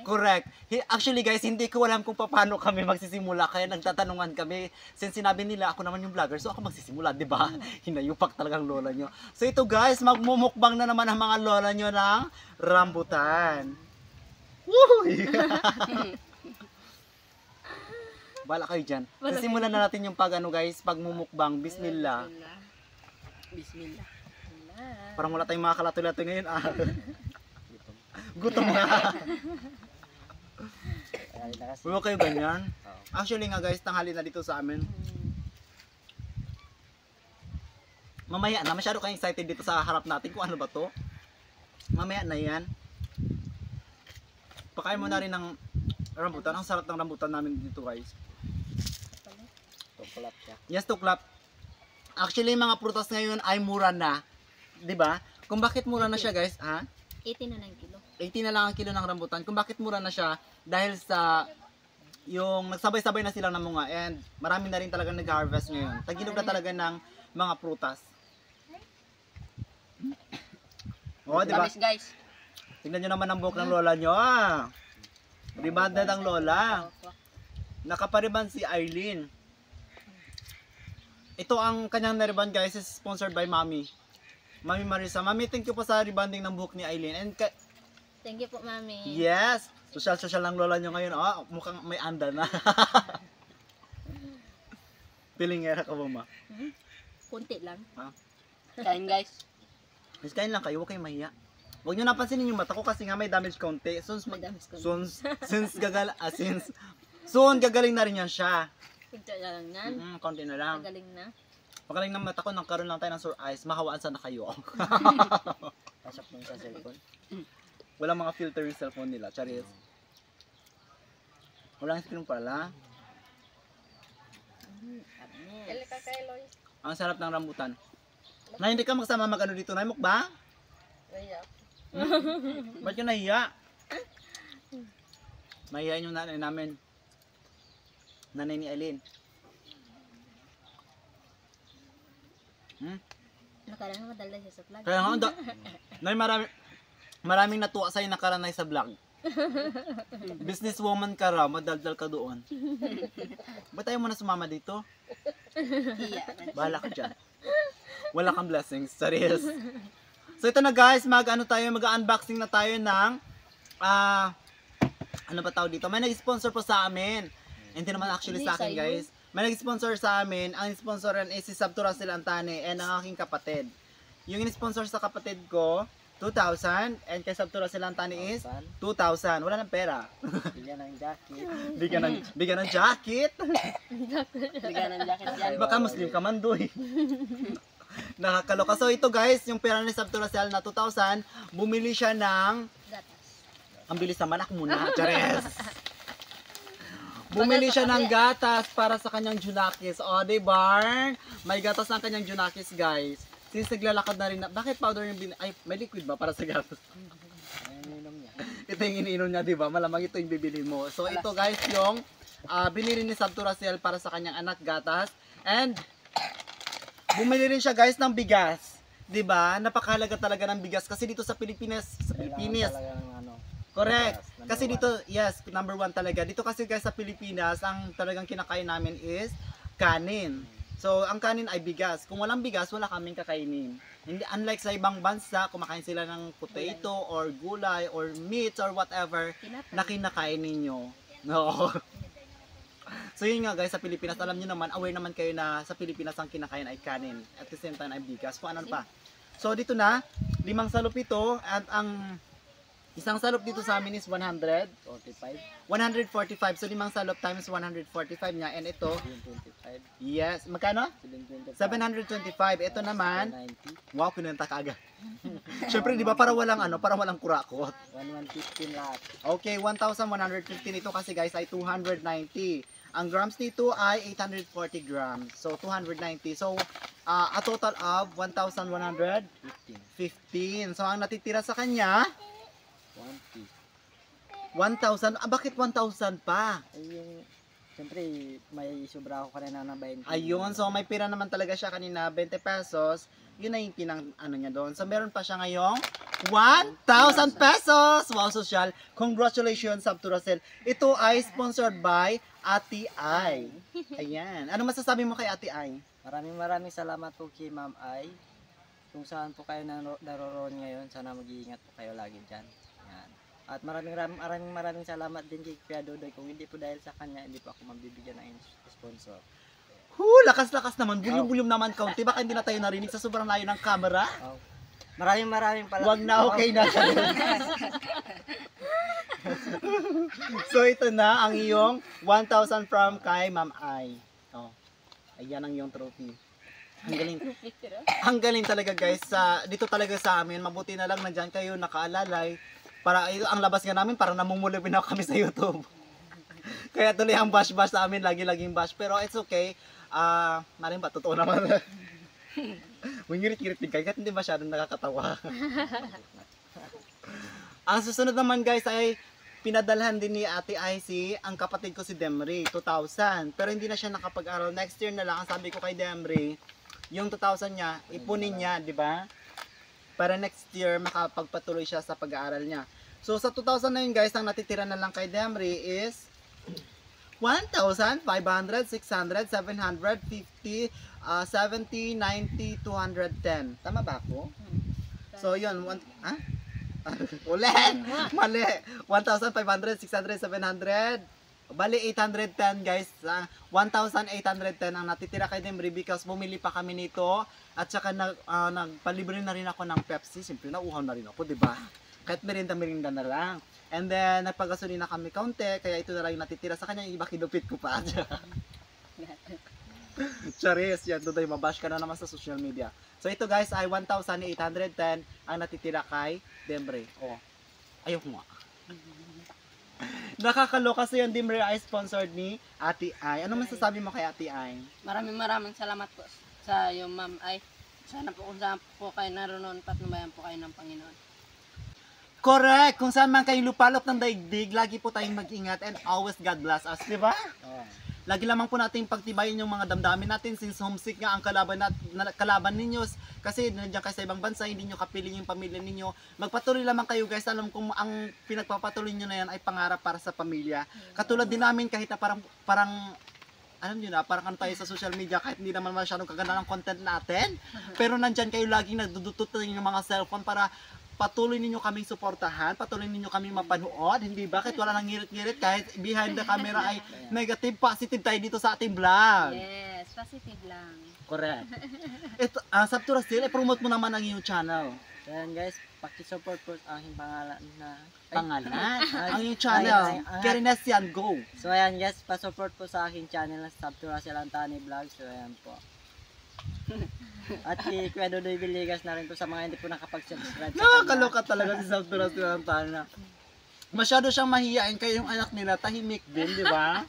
Correct. Actually guys, hindi ko alam kung paano kami magsisimula kaya nagtatanungan kami. Since sinabi nila ako naman yung vlogger, so ako magsisimula, 'di ba? Hinayupak talagang lola nyo. So ito guys, magmumukbang na naman ang mga lola nyo ng rambutan. Woo! Bala kayo dyan. Sisimulan na natin yung pag ano guys, pagmumukbang. Bismillah. Bismillah. Parang wala tayong mga kalatoy-latoy ngayon. Gutom na. Huwag kayo ganyan. Actually nga guys, tanghali na dito sa amin. Mamaya na, masyado kayong excited dito sa harap natin kung ano ba to. Mamaya na yan. Pakain mo na rin ng rambutan. Ang sarap ng rambutan namin dito guys. Tuklap siya. Yes, tuklap. Actually, mga prutas ngayon ay mura na. 'Di ba? Kung bakit mura na siya, guys, ha? 80 na lang kilo. 80 na lang ang kilo ng rambutan. Kung bakit mura na siya? Dahil sa yung nagsabay-sabay na silang namunga and marami na rin talaga nag-harvest ngayon. Tagilog na talaga ng mga prutas. Oh, 'di ba? Guys. Tingnan niyo naman ang buhok ng lola niyo. Ribanded ang lola. Nakapariban si Eileen. Ito ang kanyang na-reband guys is sponsored by Mami. Mami Marisa. Mami, thank you po sa rebanding ng buhok ni Eileen. And Thank you po, Mami. yes! Social lang lola nyo ngayon. Oh, mukhang may anda na. Pilingera ka ba ma? Kunti lang. Kain guys. Mas kain lang kayo, huwag kayong mahiya. Huwag nyo napansinin yung mata ko kasi nga may damage konti. Soon gagaling na rin yan siya. Kunti na lang yan. Konti na lang. Magaling na. Magaling ng mata ko, nang karoon lang tayo ng sore eyes. Mahawaan sana kayo. Pasok mo sa cellphone. Walang mga filter yung cellphone nila. Charis. Walang screen pala. Ang sarap ng rambutan. Na hindi ka magsama mag-ano dito. Naimok ba? Ba't yun nahiya? Mahihayin yung nanay namin. Nanay ni Eileen. Nakaraan mo dala siya sa vlog. Kaya nga, nay, maraming natuwa sa'yo nakaranay sa vlog. Businesswoman ka raw, madaldal ka doon. Ba't tayo muna sumama dito? Bahala ka dyan. Wala kang blessings, serious. So ito na guys, mag-unboxing na tayo ng ano ba tawag dito? May nag-sponsor po sa amin. Hindi naman actually sa akin guys. May nag-sponsor sa amin. Ang sponsoran is si Sabturasil Antane and ang aking kapatid. Yung in-sponsor sa kapatid ko, 2,000 and kay Sabturasil Antane is 2,000. Wala nang pera. Bigyan ng jacket. Bigyan ng jacket. Bigyan ng jacket yan. Baka Muslim ka man doy. Nakakaloka. So ito guys, yung pera ni Sabturasil na 2,000, bumili siya ng Gatas. ang bilis naman ako muna. Chares. Bumili siya ng gatas para sa kanyang junakis. O, diba? May gatas ng kanyang junakis, guys. Since naglalakad na rin na, bakit powder yung ay, may liquid ba para sa gatas? Ininom niya. Ito yung iniinom niya, diba? Malamang ito yung bibili mo. So, ito guys, yung binili ni Sabturasil para sa kanyang anak gatas. And, bumili rin siya guys ng bigas. Diba? Napakahalaga talaga ng bigas. Kasi dito sa Pilipinas, correct. Kasi dito, yes, number 1 talaga. Dito kasi guys sa Pilipinas, ang talagang kinakain namin is kanin. So, ang kanin ay bigas. Kung walang bigas, wala kaming kakainin. Hindi, unlike sa ibang bansa, kumakain sila ng potato or gulay or meat or whatever na kinakain ninyo. No. So, yun nga guys, sa Pilipinas, alam niyo naman, aware naman kayo na sa Pilipinas ang kinakain ay kanin. At the same time ay bigas. Kung ano pa. So, dito na, 5 salop ito at ang isang salop dito sa amin is 145. 145. So 5 salop times 145 niya. And ito, 725. yes, magkano? 725. Ito naman, wow, pinunta ka agad. Syempre, di ba, para walang kurakot. 1115 lahat. Okay, 1,115 ito kasi guys ay 290. Ang grams nito ay 840 grams. So 290. So a total of 1,115. So ang natitira sa kanya 1,000. Bakit 1,000 pa? Ay, yung, siyempre, may sobra ako kanina na 20. Ayun, so may pira naman talaga siya kanina, 20 pesos. Yun na yung pinang ano niya doon. So meron pa siya ngayong 1,000 pesos! Wow, social. Congratulations, Sabturacel. Ito ay sponsored by Ate Ai. Ayan. Ano masasabi mo kay Ate Ai? Maraming salamat po kay Ma'am Ai. Kung saan po kayo naroroon ngayon, sana mag-iingat po kayo lagi dyan. Yan. At maraming salamat din kay Kuya Dodoy. Kung hindi po dahil sa kanya, hindi po ako mabibigyan ng sponsor. Lakas-lakas naman. Bulyum-bulyum naman kaunti. Baka hindi na tayo narinig sa sobrang layo ng camera. Oh. Maraming pala. Wag na, okay na. So ito na ang iyong 1,000 from kay Ma'am Ai. Oh. Ayan ang iyong trophy. Ang galing. Ang galing talaga guys. Dito talaga sa amin. Mabuti na lang nandiyan kayo nakaalalay. Para ang labas nga namin parang namumulipin ako kami sa YouTube. Kaya tuloy ang bash-bash sa amin. Lagi-laging bash. Pero it's okay. Maring ba? Totoo naman. Mangirit-girit din kayo. Kahit hindi masyadong nakakatawa. Ang susunod naman guys ay pinadalhan din ni Ate IC ang kapatid ko si Demre, 2,000. Pero hindi na siya nakapag-aral. Next year na lang, ang sabi ko kay Demre, yung 2,000 niya, ipunin niya, di ba? Para next year makapagpatuloy siya sa pag-aaral niya. So sa 2,000 na yun guys, ang natitira na lang kay Demre is 1,500, 600, 750, 70, 90, 210. Tama ba ako? So yun, ulit! Mali! 1,500, 600, 700, bali 810 guys. 1,810 ang natitira kay Demre because bumili pa kami nito at saka nagpalibre na rin ako ng Pepsi. Siyempre nauhaw na rin ako, di ba? Kahit merinda na lang. And then nagpagasolina kami kaunti, kaya ito na lang yung natitira sa kanya. Yung iba kinupit ko pa. Charis, yan, doon tayo mabash ka na naman sa social media. So ito guys ay 1,810 ang natitira kay Demre. Oh, ayoko nga. Nakakaloka sa yung Demre ay sponsored ni Ate Ai. Ano masasabi mo kay Ate Ai? Maraming salamat po sa iyo, Ma'am Ai. Sana po kung saan po kayo naroon, patnubayan po kayo ng Panginoon. Correct! Kung saan man kayo lupalop ng daigdig, lagi po tayong mag-ingat and always God bless us, di ba? Oh. Lagi lamang po natin pagtibayin yung mga damdamin natin since homesick nga ang kalaban ninyo kasi nandiyan kayo sa ibang bansa, hindi nyo kapiling yung pamilya ninyo. Magpatuloy lamang kayo guys, alam kong ang pinagpapatuloy nyo na yan ay pangarap para sa pamilya. Katulad din namin kahit na parang alam nyo na, parang ano tayo sa social media kahit hindi naman masyadong kaganda ng content natin. Pero nandyan kayo laging nagdudutot yung mga cellphone para patuloy ninyo kaming suportahan, patuloy ninyo kaming mapanood, hindi ba? Kahit wala nang ngirit-ngirit, kahit behind the camera ay negative, positive tayo dito sa ating vlog. Yes, positive lang. Correct. Ito, Sabturacel, promote mo naman ang iyong channel. So yan guys, paki-support po ang aking pangalan na Ang iyong channel, Karinesian Go. So ayan guys, pa-support po sa aking channel na Sabturacel Antani Vlog. So ayan po. At kay Kuya Dodoy Villegas na rin po sa mga hindi po nakapag-subscribe sa kanya. Nakakaloka talaga si Sabturacel Antana. Masyado siyang mahihain, kayo yung anak nila, tahimik din, di ba?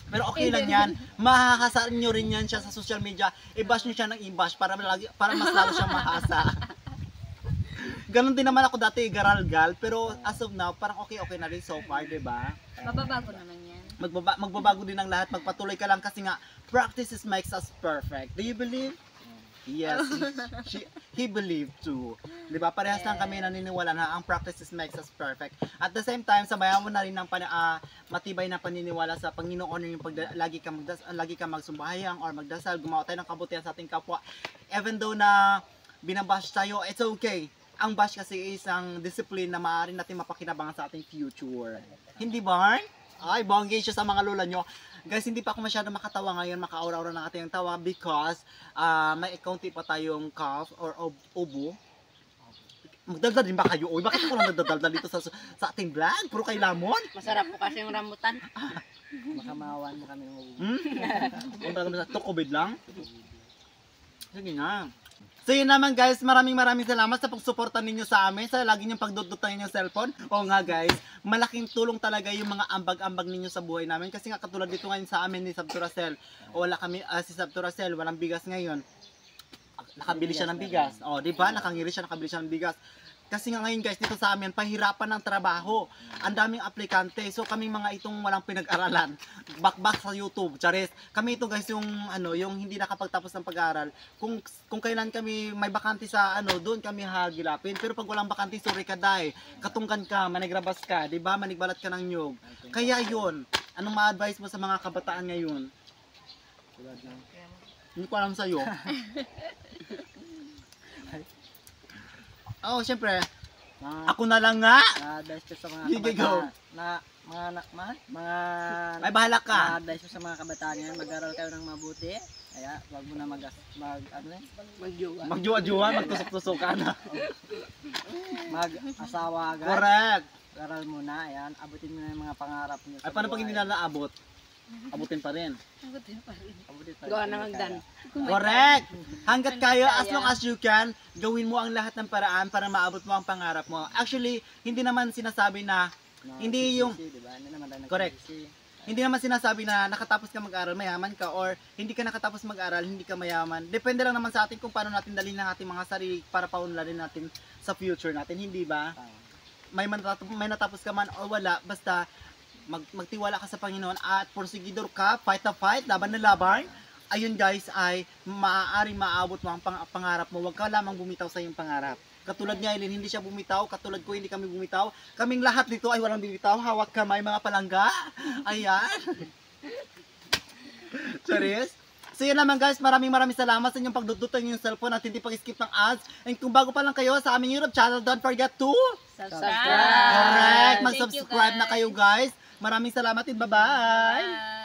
Pero okay lang yan. Mahahasaan nyo rin yan siya sa social media. I-bash nyo siya ng i-bash para mas lalo siyang mahasa. Ganon din naman ako dati, garalgal. Pero as of now, parang okay na rin so far, di ba? Mababago naman yan. Magbabago din ang lahat. Magpatuloy ka lang kasi nga, practice makes us perfect. Do you believe? Yes, he believed too. Di ba? Parehas lang kami naniniwala na ang practices makes us perfect. At the same time, sabayan mo na rin ng matibay na paniniwala sa Panginoon yung lagi ka magsumbahayang or magdasal, gumawa tayo ng kabutihan sa ating kapwa. Even though na binabash tayo, it's okay. Ang bash kasi isang discipline na maaari natin mapakinabangan sa ating future. Hindi ba? Ay, bongga siya sa mga lola nyo. Guys, hindi pa ako masyado makatawa ngayon, maka-aura-aura ng ating tawa because may kaunti pa tayong cough or ubo. Magdaldal din ba kayo? Uy, bakit ako lang nagdaldal dito sa ating vlog? Puro kay lamon? Masarap po kasi yung rambutan. Makamawan mo kami ng ubo. Punta kami sa COVID lang? Sige nga. So yun naman guys, maraming salamat sa pagsuporta ninyo sa amin, sa lagi niyong pagdudutan ninyong cellphone. Oo nga guys, malaking tulong talaga yung mga ambag-ambag ninyo sa buhay namin. Kasi nga katulad dito ngayon sa amin ni Sabturacel, wala kami, si Sabturacel, walang bigas ngayon. Nakabili siya ng bigas. O, di ba? Nakangiri siya, nakabili siya ng bigas. Kasi nga ngayon guys, dito sa amin, pahirapan ng trabaho. Ang daming aplikante. So kami mga itong walang pinag-aralan, bakbak sa YouTube, charis. Kami ito guys yung yung hindi nakapagtapos ng pag-aaral. Kung kailan kami may bakante sa doon kami hagilapin. Pero pag walang bakante, sorry ka dai. Katungkan ka, manigrabas ka, 'di ba? Manigbalat ka ng nyug. Kaya 'yun. Anong ma-advise mo sa mga kabataan ngayon? Tulad ng Hindi ko alam sa'yo. Oh, syempre, mga ako na lang nga. advice ko sa mga Sige, go. mga Ay, bahala ka. advice ko sa mga kabataan ngayon, mag-aral kayo ng mabuti. Kaya wag mo na Magyoga. Magjuwa-juwa, magtusok-tusokan. mag-asawa agad. Correct. Aral muna, ayan, abutin mo na yung mga pangarap niyo. Ay, paano pag hindi na naabot? Abutin pa rin. Abutin pa rin. Gawa ng hagdan. Correct! Hanggat kaya, as long as you can, gawin mo ang lahat ng paraan para maabot mo ang pangarap mo. Actually, hindi naman sinasabi na, hindi yung- diba? Hindi naman tayo Correct. nagsisisi. hindi naman sinasabi na nakatapos ka mag-aral, mayaman ka, or hindi ka nakatapos mag-aral, hindi ka mayaman. Depende lang naman sa atin kung paano natin dalhin ang ating mga sarili para paunlarin natin sa future natin, hindi ba? Tama. May natapos ka man o wala, basta magtiwala ka sa Panginoon at porsigidor ka, fight na fight, laban na laban. Ayun guys, ay maaaring maabot mo ang pangarap mo. Huwag ka lamang bumitaw sa iyong pangarap. Katulad niya, Eileen, hindi siya bumitaw. Katulad ko, hindi kami bumitaw. Kaming lahat dito ay walang bumitaw. Hawak kamay, mga palangga. Ayan. Serious? So yun naman guys, maraming salamat sa inyong pagdudot ng inyong cellphone at hindi pag-skip ng ads. And kung bago pa lang kayo sa aming YouTube channel, don't forget to Subscribe. correct, Thank you, mag-subscribe na guys. kayo guys. Maraming salamat and bye-bye. Bye.